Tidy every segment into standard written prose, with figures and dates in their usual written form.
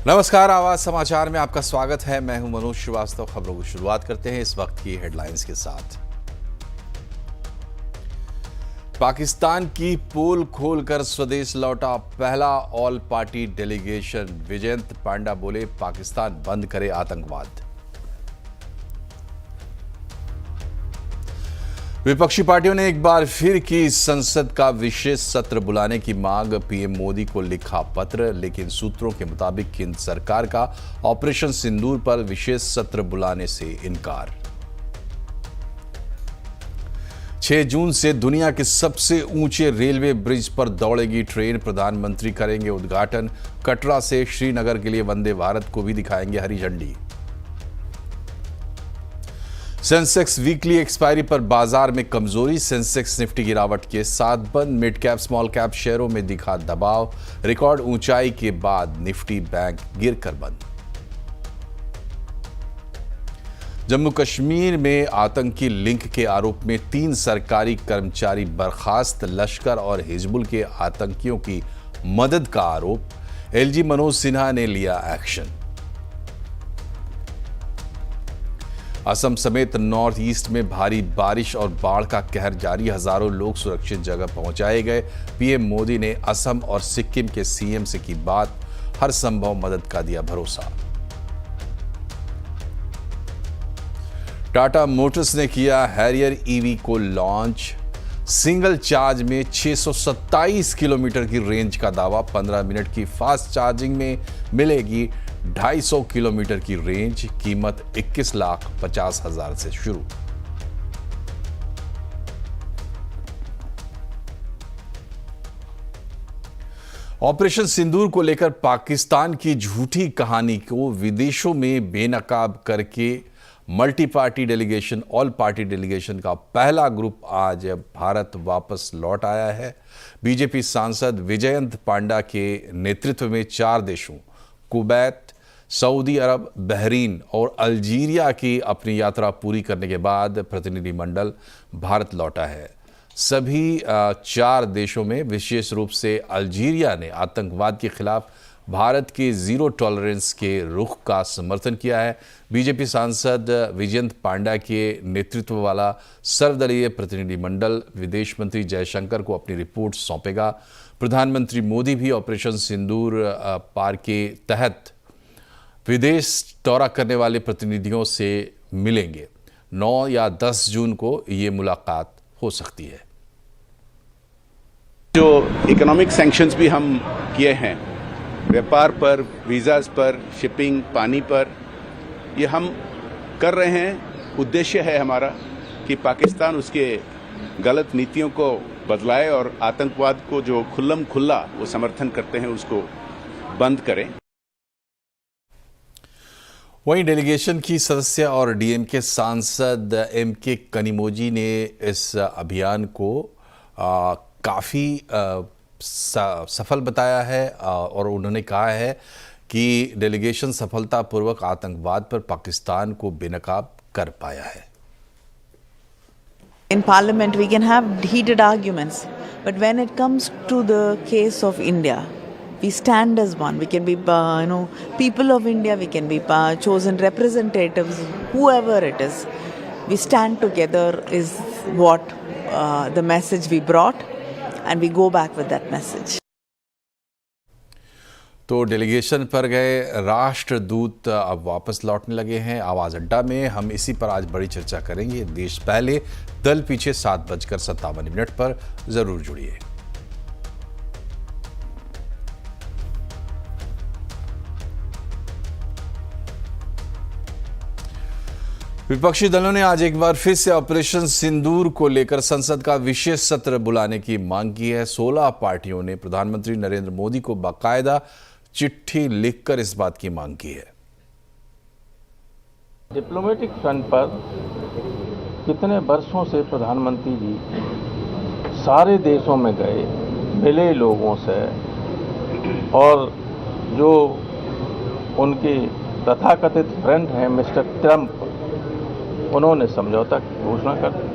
नमस्कार, आवाज समाचार में आपका स्वागत है। मैं हूं मनोज श्रीवास्तव। खबरों की शुरुआत करते हैं इस वक्त की हेडलाइंस के साथ। पाकिस्तान की पोल खोलकर स्वदेश लौटा पहला ऑल पार्टी डेलीगेशन। विजयंत पांडा बोले, पाकिस्तान बंद करे आतंकवाद। विपक्षी पार्टियों ने एक बार फिर की संसद का विशेष सत्र बुलाने की मांग। पीएम मोदी को लिखा पत्र, लेकिन सूत्रों के मुताबिक केंद्र सरकार का ऑपरेशन सिंदूर पर विशेष सत्र बुलाने से इनकार। 6 जून से दुनिया के सबसे ऊंचे रेलवे ब्रिज पर दौड़ेगी ट्रेन। प्रधानमंत्री करेंगे उद्घाटन। कटरा से श्रीनगर के लिए वंदे भारत को भी दिखाएंगे हरी झंडी। सेंसेक्स वीकली एक्सपायरी पर बाजार में कमजोरी। सेंसेक्स निफ्टी गिरावट के साथ बंद। मिड कैप स्मॉल कैप शेयरों में दिखा दबाव। रिकॉर्ड ऊंचाई के बाद निफ्टी बैंक गिरकर बंद। जम्मू कश्मीर में आतंकी लिंक के आरोप में 3 सरकारी कर्मचारी बर्खास्त। लश्कर और हिजबुल के आतंकियों की मदद का आरोप। एलजी मनोज सिन्हा ने लिया एक्शन। असम समेत नॉर्थ ईस्ट में भारी बारिश और बाढ़ का कहर जारी। हजारों लोग सुरक्षित जगह पहुंचाए गए। पीएम मोदी ने असम और सिक्किम के सीएम से की बात। हर संभव मदद का दिया भरोसा। टाटा मोटर्स ने किया हैरियर ईवी को लॉन्च। सिंगल चार्ज में 627 किलोमीटर की रेंज का दावा। 15 मिनट की फास्ट चार्जिंग में मिलेगी 250 किलोमीटर की रेंज। कीमत 21,50,000 से शुरू। ऑपरेशन सिंदूर को लेकर पाकिस्तान की झूठी कहानी को विदेशों में बेनकाब करके multi party delegation, all party delegation का पहला ग्रुप आज भारत वापस लौट आया है। बीजेपी सांसद विजयंत पांडा के नेतृत्व में 4 देशों कुवैत, सऊदी अरब, बहरीन और अल्जीरिया की अपनी यात्रा पूरी करने के बाद प्रतिनिधिमंडल भारत लौटा है। सभी 4 देशों में विशेष रूप से अल्जीरिया ने आतंकवाद के खिलाफ भारत के जीरो टॉलरेंस के रुख का समर्थन किया है। बीजेपी सांसद विजयंत पांडा के नेतृत्व वाला सर्वदलीय प्रतिनिधिमंडल विदेश मंत्री जयशंकर को अपनी रिपोर्ट सौंपेगा। प्रधानमंत्री मोदी भी ऑपरेशन सिंदूर पार के तहत विदेश दौरा करने वाले प्रतिनिधियों से मिलेंगे। 9 या 10 जून को ये मुलाकात हो सकती है। जो इकोनॉमिक सैंक्शंस भी हम किए हैं, व्यापार पर, वीज़ाज पर, शिपिंग, पानी पर, ये हम कर रहे हैं। उद्देश्य है हमारा कि पाकिस्तान उसके गलत नीतियों को बदलाए और आतंकवाद को जो खुल्लम खुल्ला वो समर्थन करते हैं उसको बंद करें। वहीं डेलीगेशन की सदस्य और डीएमके सांसद एमके कनिमोजी ने इस अभियान को काफ़ी सफल बताया है और उन्होंने कहा है कि डेलीगेशन सफलतापूर्वक आतंकवाद पर पाकिस्तान को बेनकाब कर पाया है। In Parliament we can have heated arguments, but when it comes to the case of India, we stand as one. We can be, people of India. We can be chosen representatives, whoever it is. We stand together is what the message we brought, and we go back with that message. तो delegation पर गए राष्ट्रदूत अब वापस लौटने लगे हैं। आवाज़ अड्डा में हम इसी पर आज बड़ी चर्चा करेंगे। देश पहले दल पीछे 7:57 पर जरूर जुड़िए। विपक्षी दलों ने आज एक बार फिर से ऑपरेशन सिंदूर को लेकर संसद का विशेष सत्र बुलाने की मांग की है। 16 पार्टियों ने प्रधानमंत्री नरेंद्र मोदी को बाकायदा चिट्ठी लिखकर इस बात की मांग की है। डिप्लोमेटिक फ्रंट पर कितने वर्षों से प्रधानमंत्री जी सारे देशों में गए, मिले लोगों से, और जो उनके तथाकथित फ्रेंड हैं मिस्टर ट्रंप, उन्होंने समझौता की घोषणा कर दी।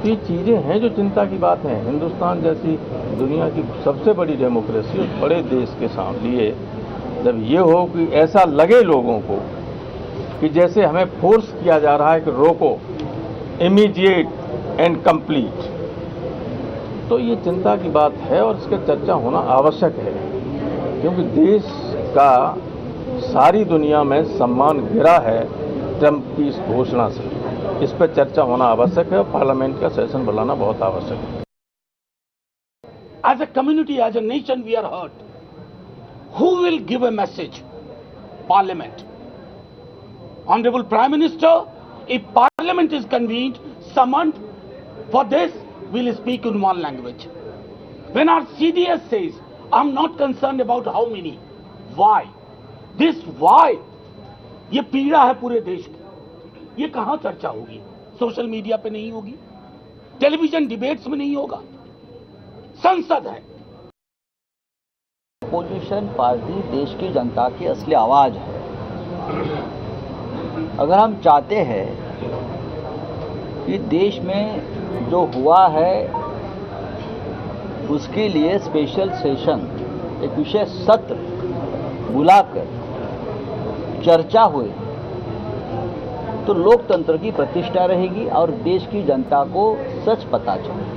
ये चीज़ें हैं जो चिंता की बात है। हिंदुस्तान जैसी दुनिया की सबसे बड़ी डेमोक्रेसी और बड़े देश के लिए जब ये हो कि ऐसा लगे लोगों को कि जैसे हमें फोर्स किया जा रहा है कि रोको, इमीडिएट एंड कंप्लीट, तो ये चिंता की बात है और इसका चर्चा होना आवश्यक है, क्योंकि देश का सारी दुनिया में सम्मान गिरा है ट्रंप की इस घोषणा से। इस पर चर्चा होना आवश्यक है और पार्लियामेंट का सेशन बुलाना बहुत आवश्यक है। As a community, as a nation, we are hurt. Who will give a message? Parliament. Honorable Prime Minister, if Parliament is convened, summoned for this, we'll speak in one language. When our CDS says, I'm not concerned about how many, why? This why? ये पीड़ा है पूरे देश की। ये कहां चर्चा होगी? सोशल मीडिया पे नहीं होगी, टेलीविजन डिबेट्स में नहीं होगा, संसद है। अपोजिशन पार्टी देश की जनता की असली आवाज है। अगर हम चाहते हैं कि देश में जो हुआ है उसके लिए स्पेशल सेशन, एक विशेष सत्र बुलाकर चर्चा हुई, तो लोकतंत्र की प्रतिष्ठा रहेगी और देश की जनता को सच पता चले।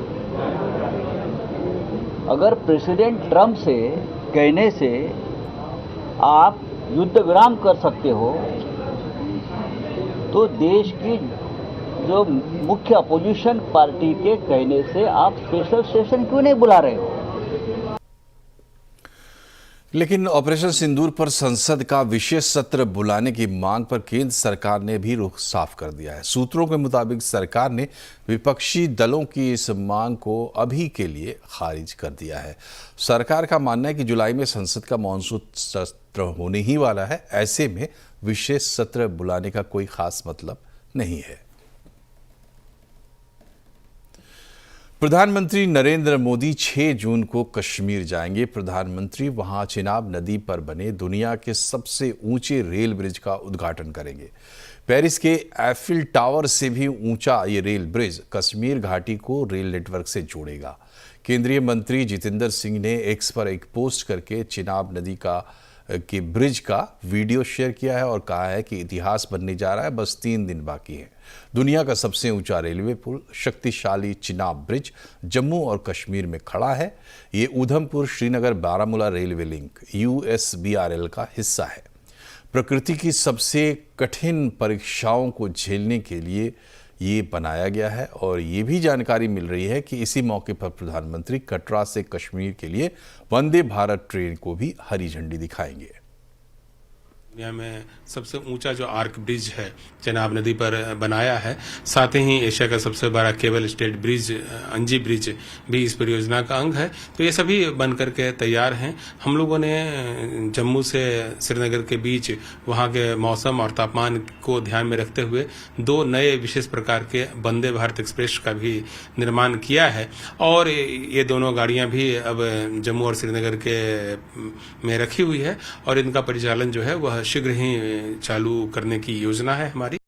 अगर प्रेसिडेंट ट्रंप से कहने से आप युद्ध विराम कर सकते हो, तो देश की जो मुख्य अपोजिशन पार्टी के कहने से आप स्पेशल सेशन क्यों नहीं बुला रहे हो? लेकिन ऑपरेशन सिंदूर पर संसद का विशेष सत्र बुलाने की मांग पर केंद्र सरकार ने भी रुख साफ कर दिया है। सूत्रों के मुताबिक सरकार ने विपक्षी दलों की इस मांग को अभी के लिए खारिज कर दिया है। सरकार का मानना है कि जुलाई में संसद का मॉनसून सत्र होने ही वाला है, ऐसे में विशेष सत्र बुलाने का कोई खास मतलब नहीं है। प्रधानमंत्री नरेंद्र मोदी 6 जून को कश्मीर जाएंगे। प्रधानमंत्री वहां चिनाब नदी पर बने दुनिया के सबसे ऊंचे रेल ब्रिज का उद्घाटन करेंगे। पेरिस के एफिल टावर से भी ऊंचा ये रेल ब्रिज कश्मीर घाटी को रेल नेटवर्क से जोड़ेगा। केंद्रीय मंत्री जितेंद्र सिंह ने एक्स पर एक पोस्ट करके चिनाब नदी के ब्रिज का वीडियो शेयर किया है और कहा है कि इतिहास बनने जा रहा है, बस 3 दिन बाकी हैं। दुनिया का सबसे ऊंचा रेलवे पुल शक्तिशाली चिनाब ब्रिज जम्मू और कश्मीर में खड़ा है। ये Udhampur Srinagar Baramulla railway link USBRL का हिस्सा है। प्रकृति की सबसे कठिन परीक्षाओं को झेलने के लिए ये बनाया गया है और ये भी जानकारी मिल रही है कि इसी मौके पर प्रधानमंत्री कटरा से कश्मीर के लिए वंदे भारत ट्रेन को भी हरी झंडी दिखाएंगे। दुनिया में सबसे ऊंचा जो आर्क ब्रिज है चिनाब नदी पर बनाया है, साथ ही एशिया का सबसे बड़ा केबल स्टेट ब्रिज अंजी ब्रिज भी इस परियोजना का अंग है। तो ये सभी बन करके तैयार हैं। हम लोगों ने जम्मू से श्रीनगर के बीच वहां के मौसम और तापमान को ध्यान में रखते हुए 2 नए विशेष प्रकार के वंदे भारत एक्सप्रेस का भी निर्माण किया है और ये दोनों गाड़ियां भी अब जम्मू और श्रीनगर के में रखी हुई है और इनका परिचालन जो है वह शीघ्र ही चालू करने की योजना है हमारी।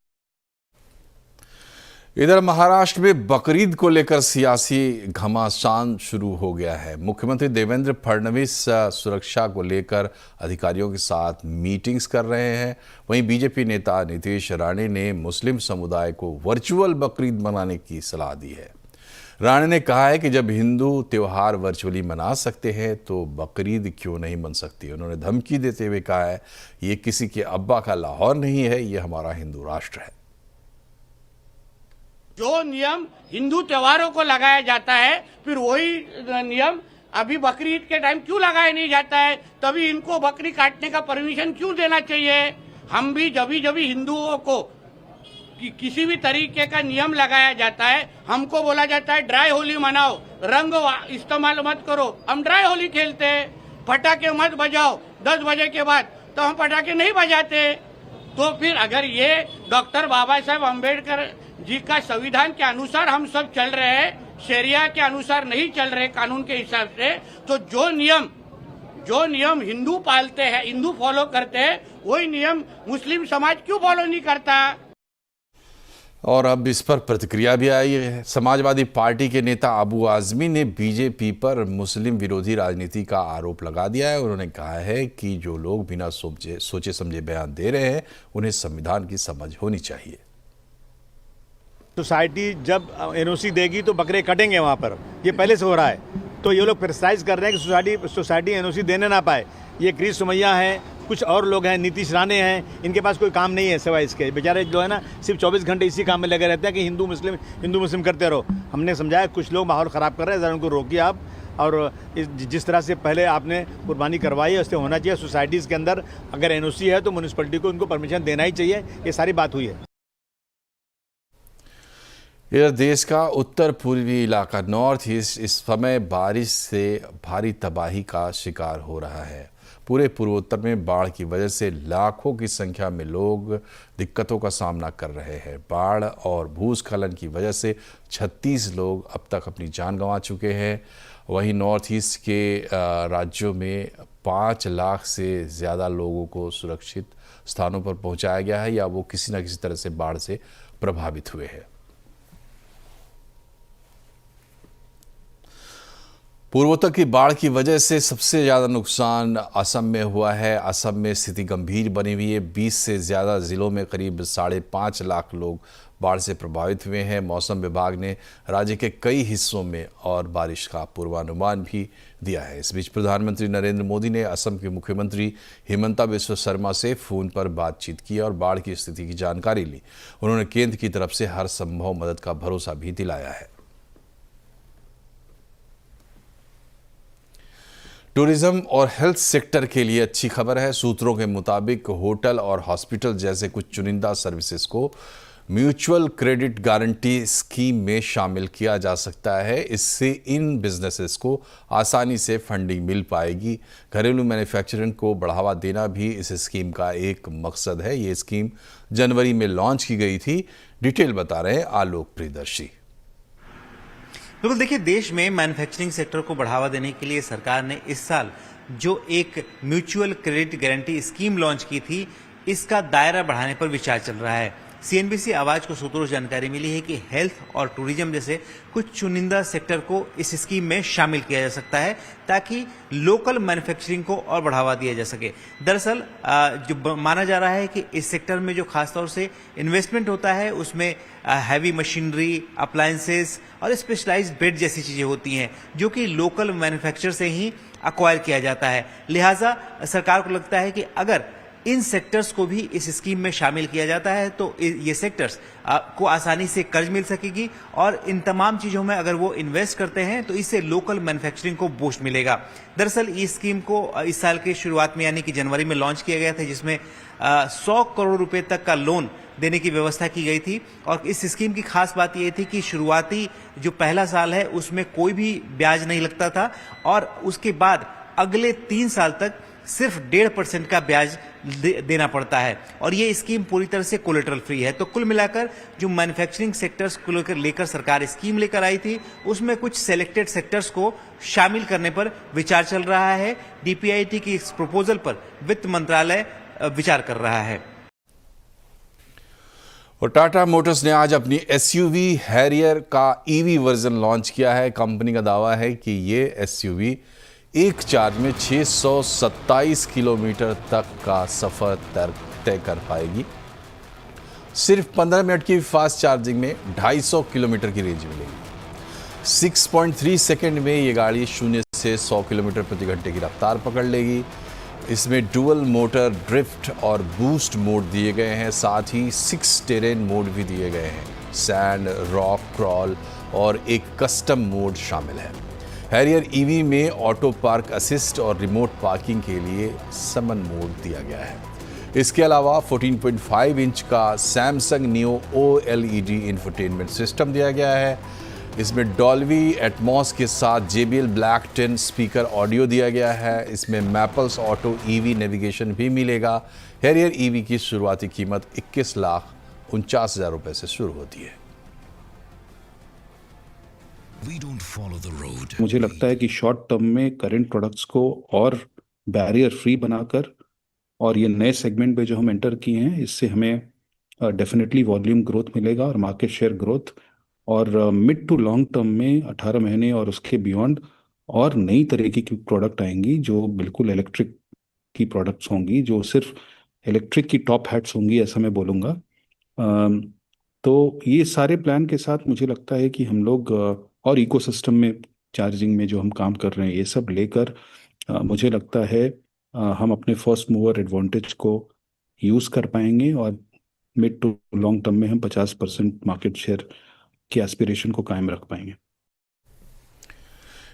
इधर महाराष्ट्र में बकरीद को लेकर सियासी घमासान शुरू हो गया है। मुख्यमंत्री देवेंद्र फडणवीस सुरक्षा को लेकर अधिकारियों के साथ मीटिंग्स कर रहे हैं। वहीं बीजेपी नेता नीतीश राणे ने मुस्लिम समुदाय को वर्चुअल बकरीद मनाने की सलाह दी है। राणे ने कहा है कि जब हिंदू त्यौहार वर्चुअली मना सकते हैं तो बकरीद क्यों नहीं मन सकती। उन्होंने धमकी देते हुए कहा है, ये किसी के अब्बा का लाहौर नहीं है, ये हमारा हिंदू राष्ट्र है। जो नियम हिंदू त्योहारों को लगाया जाता है, फिर वही नियम अभी बकरीद के टाइम क्यों लगाया नहीं जाता है? तभी इनको बकरी काटने का परमिशन क्यों देना चाहिए? हम भी जब हिंदुओं को किसी भी तरीके का नियम लगाया जाता है, हमको बोला जाता है ड्राई होली मनाओ, रंग इस्तेमाल मत करो, हम ड्राई होली खेलते हैं। पटाखे मत बजाओ 10 बजे के बाद, तो हम पटाखे नहीं बजाते। तो फिर अगर ये डॉक्टर बाबा साहेब अम्बेडकर जी का संविधान के अनुसार हम सब चल रहे हैं, शरिया के अनुसार नहीं चल रहे कानून के हिसाब से, तो जो नियम हिंदू पालते हैं, हिंदू फॉलो करते हैं, वही नियम मुस्लिम समाज क्यों फॉलो नहीं करता? और अब इस पर प्रतिक्रिया भी आई है। समाजवादी पार्टी के नेता अबू आजमी ने बीजेपी पर मुस्लिम विरोधी राजनीति का आरोप लगा दिया है। उन्होंने कहा है कि जो लोग बिना सोचे समझे बयान दे रहे हैं उन्हें संविधान की समझ होनी चाहिए। सोसाइटी जब एनओसी देगी तो बकरे कटेंगे वहाँ पर, ये पहले से हो रहा है। तो ये लोग क्रिटिसाइज कर रहे हैं कि सोसाइटी एनओसी देने ना पाए। ये क्रिश सुमैया हैं, कुछ और लोग हैं, नीतीश राणे हैं, इनके पास कोई काम नहीं है सिवाय इसके। बेचारे जो है ना सिर्फ 24 घंटे इसी काम में लगे रहते हैं कि हिंदू मुस्लिम करते रहो। हमने समझाया कुछ लोग माहौल ख़राब कर रहे हैं, ज़रा उनको रोकिए आप। और जिस तरह से पहले आपने कुर्बानी करवाई है उससे होना चाहिए। सोसाइटीज़ के अंदर अगर एनओसी है तो म्यूनसिपलिटी को उनको परमिशन देना ही चाहिए। ये सारी बात हुई है। इधर देश का उत्तर पूर्वी इलाका नॉर्थ ईस्ट इस समय बारिश से भारी तबाही का शिकार हो रहा है। पूरे पूर्वोत्तर में बाढ़ की वजह से लाखों की संख्या में लोग दिक्कतों का सामना कर रहे हैं। बाढ़ और भूस्खलन की वजह से 36 लोग अब तक अपनी जान गंवा चुके हैं। वहीं नॉर्थ ईस्ट के राज्यों में 5 लाख से ज़्यादा लोगों को सुरक्षित स्थानों पर पहुंचाया गया है या वो किसी न किसी तरह से बाढ़ से प्रभावित हुए हैं। पूर्वोत्तर की बाढ़ की वजह से सबसे ज़्यादा नुकसान असम में हुआ है। असम में स्थिति गंभीर बनी हुई है। 20 से ज़्यादा ज़िलों में करीब 5.5 लाख लोग बाढ़ से प्रभावित हुए हैं। मौसम विभाग ने राज्य के कई हिस्सों में और बारिश का पूर्वानुमान भी दिया है। इस बीच प्रधानमंत्री नरेंद्र मोदी ने असम के मुख्यमंत्री हिमंता बिस्वा शर्मा से फ़ोन पर बातचीत की और बाढ़ की स्थिति की जानकारी ली। उन्होंने केंद्र की तरफ से हर संभव मदद का भरोसा भी दिलाया है। टूरिज्म और हेल्थ सेक्टर के लिए अच्छी खबर है। सूत्रों के मुताबिक होटल और हॉस्पिटल जैसे कुछ चुनिंदा सर्विसेज को म्यूचुअल क्रेडिट गारंटी स्कीम में शामिल किया जा सकता है। इससे इन बिजनेसेस को आसानी से फंडिंग मिल पाएगी। घरेलू मैन्युफैक्चरिंग को बढ़ावा देना भी इस स्कीम का एक मकसद है। ये स्कीम जनवरी में लॉन्च की गई थी। डिटेल बता रहे हैं आलोक प्रियदर्शी। बिल्कुल, देखिए, देश में मैन्युफैक्चरिंग सेक्टर को बढ़ावा देने के लिए सरकार ने इस साल जो एक mutual credit guarantee scheme launch की थी, इसका दायरा बढ़ाने पर विचार चल रहा है। सीएनबीसी आवाज को सूत्रों से जानकारी मिली है कि हेल्थ और टूरिज्म जैसे कुछ चुनिंदा सेक्टर को इस स्कीम में शामिल किया जा सकता है ताकि लोकल मैन्युफैक्चरिंग को और बढ़ावा दिया जा सके। दरअसल जो माना जा रहा है कि इस सेक्टर में जो खासतौर से इन्वेस्टमेंट होता है उसमें हैवी मशीनरी, अप्लायंसेस और स्पेशलाइज्ड बेड जैसी चीजें होती हैं जो कि लोकल मैन्युफैक्चर से ही अक्वायर किया जाता है। लिहाजा सरकार को लगता है कि अगर इन सेक्टर्स को भी इस स्कीम में शामिल किया जाता है तो ये सेक्टर्स को आसानी से कर्ज मिल सकेगी और इन तमाम चीज़ों में अगर वो इन्वेस्ट करते हैं तो इससे लोकल मैन्युफैक्चरिंग को बूस्ट मिलेगा। दरअसल इस स्कीम को इस साल के शुरुआत में यानी कि जनवरी में लॉन्च किया गया था, जिसमें 100 करोड़ रुपए तक का लोन देने की व्यवस्था की गई थी। और इस स्कीम की खास बात यह थी कि शुरुआती जो पहला साल है उसमें कोई भी ब्याज नहीं लगता था और उसके बाद अगले 3 साल तक सिर्फ 1.5% का ब्याज देना पड़ता है और ये स्कीम पूरी तरह से कोलेटरल फ्री है। तो कुल मिलाकर जो मैन्युफैक्चरिंग सेक्टर्स को लेकर सरकार स्कीम लेकर आई थी उसमें कुछ सिलेक्टेड सेक्टर्स को शामिल करने पर विचार चल रहा है। डीपीआईटी की इस प्रपोजल पर वित्त मंत्रालय विचार कर रहा है। और टाटा मोटर्स ने आज अपनी एसयूवी हैरियर का ईवी वर्जन लॉन्च किया है। कंपनी का दावा है कि ये एसयूवी एक चार्ज में 627 किलोमीटर तक का सफ़र तय कर पाएगी। सिर्फ 15 मिनट की फास्ट चार्जिंग में 250 किलोमीटर की रेंज मिलेगी। 6.3 सेकंड में ये गाड़ी 0 से 100 किलोमीटर प्रति घंटे की रफ्तार पकड़ लेगी। इसमें डुअल मोटर ड्रिफ्ट और बूस्ट मोड दिए गए हैं, साथ ही 6 टेरेन मोड भी दिए गए हैं। सैंड, रॉक क्रॉल और एक कस्टम मोड शामिल है। हैरियर ईवी में ऑटो पार्क असिस्ट और रिमोट पार्किंग के लिए समन मोड दिया गया है। इसके अलावा 14.5 इंच का Samsung neo OLED infotainment system दिया गया है। इसमें डॉल्बी एटमॉस के साथ JBL Black 10 स्पीकर ऑडियो दिया गया है। इसमें मैपल्स ऑटो ईवी नेविगेशन भी मिलेगा। हैरियर ईवी की शुरुआती कीमत 21,49,000 रुपए से शुरू होती है। मुझे लगता है कि शॉर्ट टर्म में करंट प्रोडक्ट्स को और बैरियर फ्री बनाकर और ये नए सेगमेंट पे जो हम एंटर किए हैं इससे हमें डेफिनेटली वॉल्यूम ग्रोथ मिलेगा और मार्केट शेयर ग्रोथ, और मिड टू लॉन्ग टर्म में 18 महीने और उसके बियॉन्ड और नई तरीके की प्रोडक्ट आएंगी जो बिल्कुल इलेक्ट्रिक की प्रोडक्ट्स होंगी, जो सिर्फ इलेक्ट्रिक की टॉप हैट्स होंगी, ऐसा मैं बोलूँगा। तो ये सारे प्लान के साथ मुझे लगता है कि हम लोग और इकोसिस्टम में चार्जिंग में जो हम काम कर रहे हैं, ये सब लेकर मुझे लगता है हम अपने फर्स्ट मूवर एडवांटेज को यूज़ कर पाएंगे और मिड टू लॉन्ग टर्म में हम 50% मार्केट शेयर के एस्पिरेशन को कायम रख पाएंगे।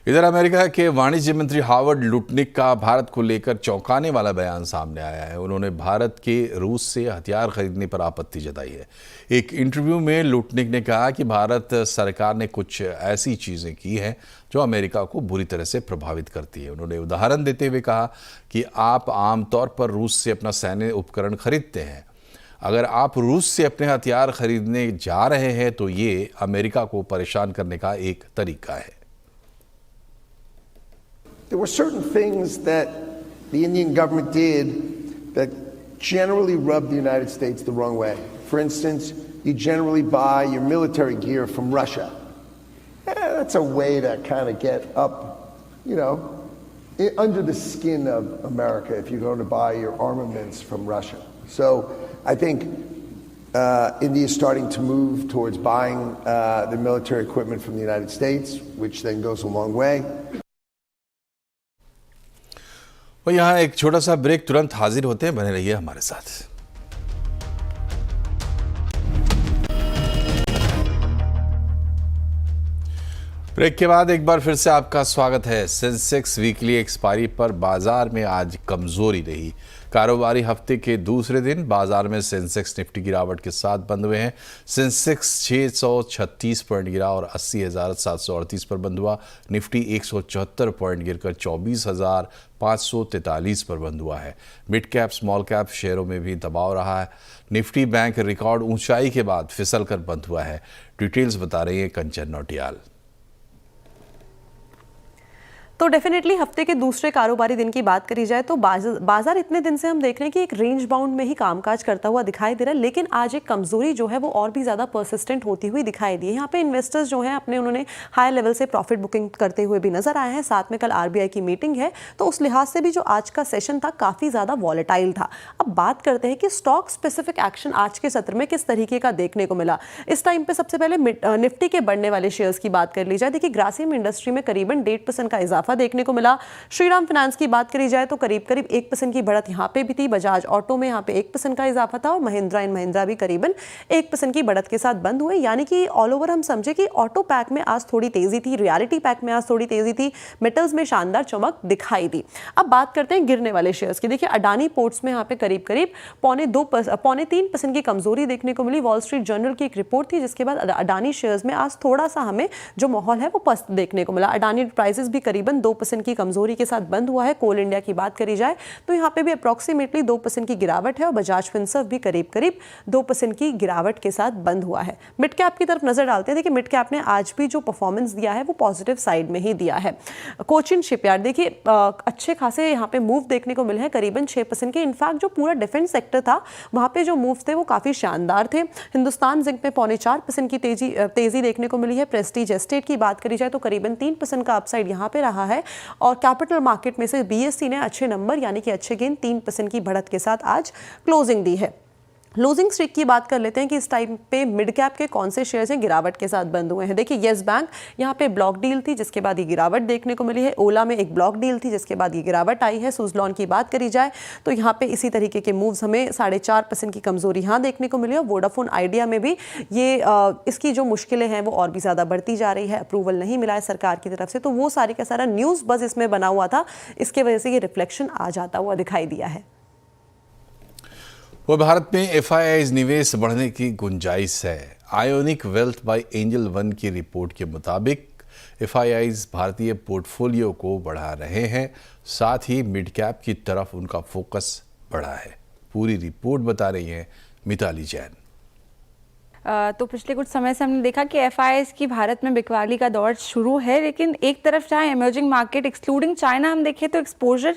इधर अमेरिका के वाणिज्य मंत्री हावर्ड लुटनिक का भारत को लेकर चौंकाने वाला बयान सामने आया है। उन्होंने भारत के रूस से हथियार खरीदने पर आपत्ति जताई है। एक इंटरव्यू में लुटनिक ने कहा कि भारत सरकार ने कुछ ऐसी चीज़ें की हैं जो अमेरिका को बुरी तरह से प्रभावित करती है। उन्होंने उदाहरण देते हुए कहा कि आप आमतौर पर रूस से अपना सैन्य उपकरण खरीदते हैं। अगर आप रूस से अपने हथियार खरीदने जा रहे हैं तो ये अमेरिका को परेशान करने का एक तरीका है। There were certain things that the Indian government did that generally rubbed the United States the wrong way. For instance, you generally buy your military gear from Russia. That's a way to kind of get up, under the skin of America if you're going to buy your armaments from Russia. So I think India is starting to move towards buying the military equipment from the United States, which then goes a long way. और यहाँ एक छोटा सा break, तुरंत हाजिर होते हैं, बने रहिए हमारे साथ। ब्रेक के बाद एक बार फिर से आपका स्वागत है। सेंसेक्स वीकली एक्सपायरी पर बाजार में आज कमजोरी रही। कारोबारी हफ्ते के दूसरे दिन बाजार में सेंसेक्स निफ्टी गिरावट के साथ बंद हुए हैं। सेंसेक्स 636 पॉइंट गिरा और 80,738 पर बंद हुआ। निफ्टी 174 पॉइंट गिरकर 24,543 पर बंद हुआ है। मिड कैप स्मॉल कैप शेयरों में भी दबाव रहा है। निफ्टी बैंक रिकॉर्ड ऊंचाई के बाद फिसल कर बंद हुआ है। डिटेल्स बता रही है कंचन नौटियाल। तो डेफिनेटली हफ्ते के दूसरे कारोबारी दिन की बात करी जाए तो बाजार इतने दिन से हम देख रहे हैं कि एक रेंज बाउंड में ही कामकाज करता हुआ दिखाई दे रहा है, लेकिन आज एक कमजोरी जो है वो और भी ज़्यादा परसिस्टेंट होती हुई दिखाई दी है। यहाँ पे इन्वेस्टर्स जो हैं उन्होंने हाई लेवल से प्रॉफिट बुकिंग करते हुए भी नजर आए हैं। साथ में कल RBI की मीटिंग है, तो उस लिहाज से भी जो आज का सेशन था काफ़ी ज़्यादा वॉलेटाइल था। अब बात करते हैं कि स्टॉक स्पेसिफिक एक्शन आज के सत्र में किस तरीके का देखने को मिला। इस टाइम पे सबसे पहले निफ्टी के बढ़ने वाले शेयर्स की बात कर ली जाए। देखिए, ग्रासिम इंडस्ट्री में करीबन 1.5% का इजाफा देखने को मिला। श्रीराम फाइनेंस की बात करी जाए तो करीब 1% की बढ़त यहां पे भी थी। बजाज ऑटो में यहां पे 1% का इजाफा था और महिंद्रा एंड महिंद्रा भी करीबन 1% की बढ़त के साथ बंद हुए। यानी कि ऑल ओवर हम समझे कि ऑटो पैक में आज थोड़ी तेजी थी, रियलिटी पैक में आज थोड़ी तेजी थी, मेटल्स में शानदार चमक दिखाई दी। अब बात करते हैं गिरने वाले शेयर्स की। देखिए, अडानी पोर्ट्स में यहाँ पे करीब 3% की कमजोरी देखने को मिली। वॉल स्ट्रीट जर्नल की एक रिपोर्ट थी, जिसके बाद अडानी शेयर्स में आज थोड़ा सा हमें जो माहौल है वो पस्त देखने को मिला। अडानी प्राइसेस भी करीबन 2% की कमजोरी के साथ बंद हुआ है। कोल इंडिया की बात करी जाए तो यहाँ पे भी अप्रोक्सीमेटली 2% की गिरावट है और बजाज फिनसर्व भी करीब 2% की गिरावट के साथ बंद हुआ है। मिड कैप की तरफ नजर डालते हैं। देखिए, मिड कैप ने आज भी जो परफॉर्मेंस दिया है वो पॉजिटिव साइड में ही दिया है। कोचिन शिपयार्ड, देखिए अच्छे खासे यहाँ पे मूव देखने को मिले हैं, करीबन 6% के। इनफैक्ट जो पूरा डिफेंस सेक्टर था वहां पे जो मूव थे वो काफी शानदार थे। हिंदुस्तान जिंक में 4.25% की तेजी देखने को मिली है। प्रेस्टीज एस्टेट की बात करी जाए तो करीबन 3% का अपसाइड यहाँ पे रहा है। और कैपिटल मार्केट में से BSE ने अच्छे नंबर यानी कि अच्छे गेन 3% की बढ़त के साथ आज क्लोजिंग दी है। लूजिंग स्ट्रीक की बात कर लेते हैं कि इस टाइम पे मिड कैप के कौन से शेयर्स हैं गिरावट के साथ बंद हुए हैं। देखिए, येस बैंक यहाँ पे ब्लॉक डील थी, जिसके बाद ये गिरावट देखने को मिली है। ओला में एक ब्लॉक डील थी, जिसके बाद ये गिरावट आई है। सुजलॉन की बात करी जाए तो यहाँ पे इसी तरीके के मूव्स हमें 4.5% की कमजोरी यहाँ देखने को मिली है। वोडाफोन आइडिया में भी ये इसकी जो मुश्किलें हैं वो और भी ज़्यादा बढ़ती जा रही है। अप्रूवल नहीं मिला है सरकार की तरफ से, तो वो सारी का सारा न्यूज़ बस इसमें बना हुआ था, इसके वजह से ये रिफ्लेक्शन आ जाता हुआ दिखाई दिया है। वो भारत में FIIs निवेश बढ़ने की गुंजाइश है। Ionic Wealth by Angel One की रिपोर्ट के मुताबिक FIIs भारतीय पोर्टफोलियो को बढ़ा रहे हैं, साथ ही मिड कैप की तरफ उनका फोकस बढ़ा है। पूरी रिपोर्ट बता रही हैं मिताली जैन। तो पिछले कुछ समय से हमने देखा कि एफआईआईज़ की भारत में बिकवाली का दौर शुरू है, लेकिन एक तरफ जहाँ इमर्जिंग मार्केट एक्सक्लूडिंग चाइना हम देखें तो एक्सपोजर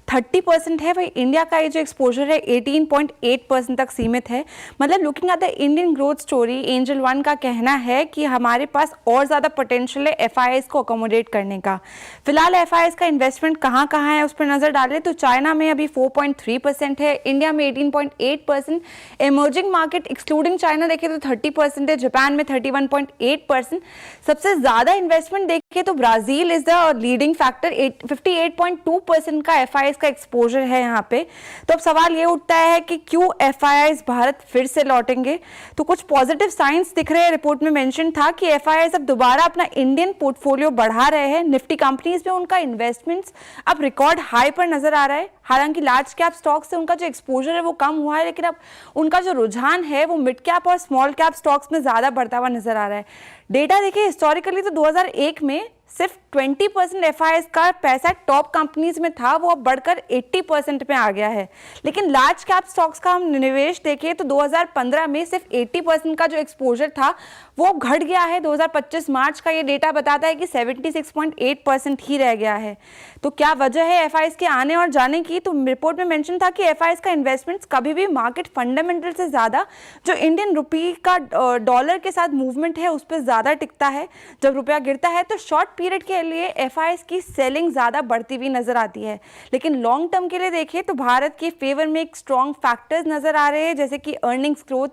30% है, वही इंडिया का ये जो एक्सपोजर है 18.8% तक सीमित है। मतलब looking at the Indian growth story, angel one का कहना है कि हमारे पास और ज़्यादा पोटेंशियल है एफआईआईज़ को अकोमोडेट करने का। फिलहाल एफआईआईज़ का इन्वेस्टमेंट कहाँ कहाँ है उस पर नज़र डालें तो चाइना में अभी 4.3% है, इंडिया में 18.8%, इमर्जिंग मार्केट एक्सक्लूडिंग चाइना देखें तो 30% है, जापान में 31.8%। सबसे ज़्यादा इन्वेस्टमेंट देखें तो Brazil is the leading factor, 58.2% का एफआईआईज़ का एक्सपोजर है यहाँ पे। तो अब सवाल ये उठता है कि क्यों एफआईआईज़ भारत फिर से लौटेंगे। तो कुछ पॉजिटिव साइंस दिख रहे हैं। रिपोर्ट में मेंशन था कि एफआईआईज़ अब दोबारा अपना इंडियन पोर्टफोलियो बढ़ा रहे हैं। निफ्टी कंपनीज में उनका इन्वेस्टमेंट्स अब रिकॉर्ड हाई पर नजर आ रहा है। हालांकि लार्ज कैप स्टॉक्स से उनका जो एक्सपोजर है वो कम हुआ है, लेकिन अब उनका जो रुझान है वो मिड कैप और स्मॉल कैप स्टॉक्स में ज़्यादा बढ़ता हुआ नजर आ रहा है। डेटा देखिए हिस्टोरिकली तो 2001 में सिर्फ 20% एफआईआईज़ का पैसा टॉप कंपनीज में था, वो अब बढ़कर 80% में आ गया है। लेकिन लार्ज कैप स्टॉक्स का हम निवेश देखें तो 2015 में सिर्फ 80% का जो एक्सपोजर था वो घट गया है। 2025 मार्च का ये डेटा बताता है कि 76.8% ही रह गया है। तो क्या वजह है एफआईआईज़ के आने और जाने की? तो रिपोर्ट में मेंशन था कि एफआईआईज़ का इन्वेस्टमेंट्स कभी भी मार्केट फंडामेंटल से ज़्यादा जो इंडियन रुपी का डॉलर के साथ मूवमेंट है उस पर ज़्यादा टिकता है। जब रुपया गिरता है तो शॉर्ट पीरियड के लिए एफआईआईज़ की सेलिंग ज़्यादा बढ़ती हुई नजर आती है, लेकिन लॉन्ग टर्म के लिए देखें तो भारत के फेवर में एक स्ट्रॉन्ग फैक्टर्स नजर आ रहे हैं, जैसे कि अर्निंग्स ग्रोथ,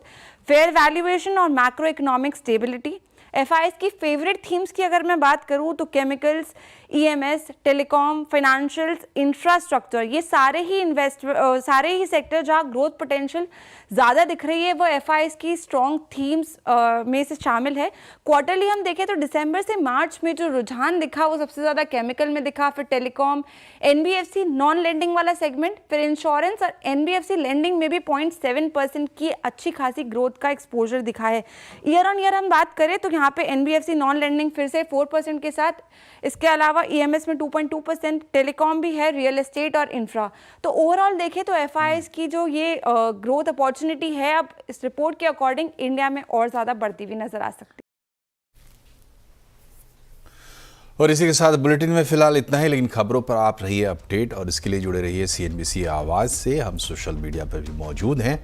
फेयर वैल्यूएशन और मैक्रो इकोनॉमिक स्टेबिलिटी। एफआईआईज़ की फेवरेट थीम्स की अगर मैं बात करूं तो chemicals, EMS, telecom, financials, infrastructure, ये सारे ही सेक्टर जहां ग्रोथ पोटेंशियल ज़्यादा दिख रही है वो एफआईआईज़ की स्ट्रॉन्ग थीम्स में से शामिल है। क्वार्टरली हम देखें तो दिसंबर से मार्च में जो रुझान दिखा वो सबसे ज़्यादा केमिकल में दिखा, फिर टेलीकॉम, एनबीएफसी नॉन लेंडिंग वाला सेगमेंट, फिर इंश्योरेंस और एनबीएफसी लेंडिंग में भी 0.7% की अच्छी खासी ग्रोथ का एक्सपोजर दिखा है। ईयर ऑन ईयर हम बात करें तो यहाँ पे एनबीएफसी नॉन लेंडिंग फिर से 4% के साथ, इसके अलावा ईएमएस में 2.2%, टेलीकॉम भी है, रियल एस्टेट और इंफ्रा। तो ओवरऑल देखें तो एफआईआईज़ की जो ये ग्रोथ अपॉर्चुनिटी है अब इस रिपोर्ट के अकॉर्डिंग इंडिया में और ज़्यादा बढ़ती हुई नजर आ सकती है। और इसी के साथ बुलेटिन में फिलहाल इतना ही, लेकिन खबरों पर आप रहिए अपडेट और इसके लिए जुड़े रहिए सीएनबीसी आवाज़ से। हम सोशल मीडिया पर भी मौजूद हैं।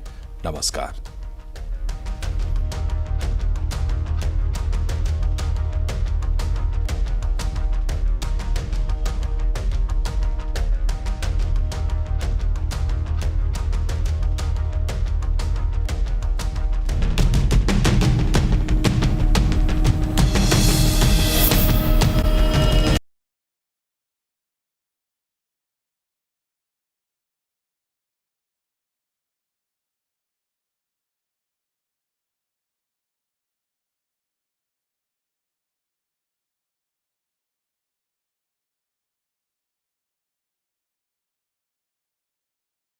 नमस्कार।